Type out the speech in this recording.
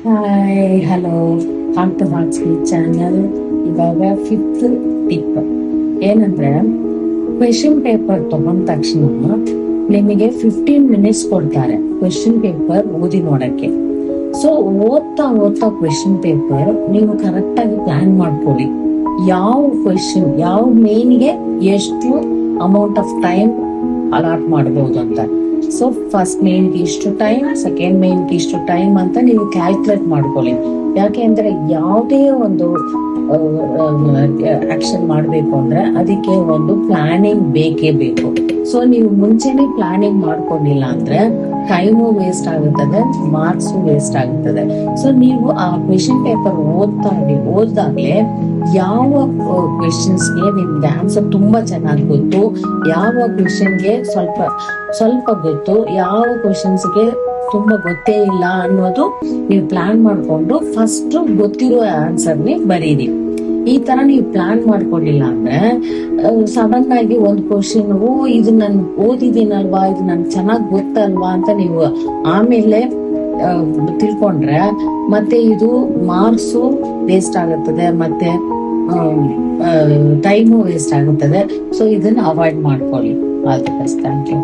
Hi hello, heart to heart sweet channel. ಇವಾಗ 5th tip ಏನಂದ್ರೆ, question paper ತಗೊಂಡ ತಕ್ಷಣ ನಿಮಗೆ 15 ಮಿನಿಟ್ಸ್ ಕೊಡ್ತಾರೆ ಕ್ವೆಶನ್ ಪೇಪರ್ ಓದಿ ನೋಡಕ್ಕೆ. ಸೊ ಓದ್ತಾ ಕ್ವೆಶನ್ ಪೇಪರ್ ನೀವು ಕರೆಕ್ಟ್ ಆಗಿ ಪ್ಲಾನ್ ಮಾಡ್ಕೊಳ್ಳಿ. ಯಾವ ಕ್ವೆಶನ್, ಯಾವ ಮೇನ್ಗೆ ಎಷ್ಟು ಅಮೌಂಟ್ ಆಫ್ ಟೈಮ್ ಅಲಾಟ್ ಮಾಡಬಹುದು ಅಂತ. ಸೊ ಫಸ್ಟ್ ಮೇನ್ಗೆ ಇಷ್ಟು ಟೈಮ್, ಸೆಕೆಂಡ್ ಮೇನ್ಗೆ ಇಷ್ಟು ಟೈಮ್ ಅಂತ ನೀವು ಕ್ಯಾಲ್ಕುಲೇಟ್ ಮಾಡ್ಕೊಳ್ಳಿ. ಯಾಕೆ ಅಂದ್ರೆ ಯಾವುದೇ ಒಂದು ಆಕ್ಷನ್ ಮಾಡ್ಬೇಕು ಅಂದ್ರೆ ಅದಕ್ಕೆ ಒಂದು ಪ್ಲಾನಿಂಗ್ ಬೇಕೇ ಬೇಕು. ಸೊ ನೀವು ಮುಂಚೆನೆ ಪ್ಲಾನಿಂಗ್ ಮಾಡ್ಕೊಂಡಿಲ್ಲ ಅಂದ್ರೆ ಟೈಮು ವೇಸ್ಟ್ ಆಗುತ್ತದೆ, ಮಾರ್ಕ್ಸು ವೇಸ್ಟ್ ಆಗುತ್ತದೆ. ಸೊ ನೀವು ಆ ಕ್ವೆಶನ್ ಪೇಪರ್ ಓದ್ದಾಗ್ಲೇ ಯಾವ ಕ್ವೆಶನ್ಸ್ಗೆ ನಿಮ್ಗೆ ಆನ್ಸರ್ ತುಂಬಾ ಚೆನ್ನಾಗಿ ಗೊತ್ತು, ಯಾವ ಕ್ವೆಶನ್ಗೆ ಸ್ವಲ್ಪ ಗೊತ್ತು, ಯಾವ ಕ್ವೆಶನ್ಸ್ಗೆ ತುಂಬಾ ಗೊತ್ತೇ ಇಲ್ಲ ಅನ್ನೋದು ನೀವು ಪ್ಲಾನ್ ಮಾಡ್ಕೊಂಡು ಫಸ್ಟ್ ಗೊತ್ತಿರೋ ಆನ್ಸರ್ನೇ ಬರೀರಿ. ಈ ತರ ನೀವು ಪ್ಲಾನ್ ಮಾಡ್ಕೊಂಡಿಲ್ಲ ಅಂದ್ರೆ ಸಡನ್ ಆಗಿ ಒಂದು ಕ್ವಶನ್, ಇದು ನಾನು ಓದಿದ್ದೀನಲ್ವಾ, ಇದು ನನ್ಗೆ ಚೆನ್ನಾಗಿ ಗೊತ್ತಲ್ವಾ ಅಂತ ನೀವು ಆಮೇಲೆ ತಿಳ್ಕೊಂಡ್ರೆ ಮತ್ತೆ ಇದು ಮಾರ್ಕ್ಸು ವೇಸ್ಟ್ ಆಗುತ್ತದೆ, ಮತ್ತೆ ಟೈಮು ವೇಸ್ಟ್ ಆಗುತ್ತದೆ. ಸೊ ಇದನ್ನ ಅವಾಯ್ಡ್ ಮಾಡ್ಕೊಳ್ಳಿ. All the best. Thank you.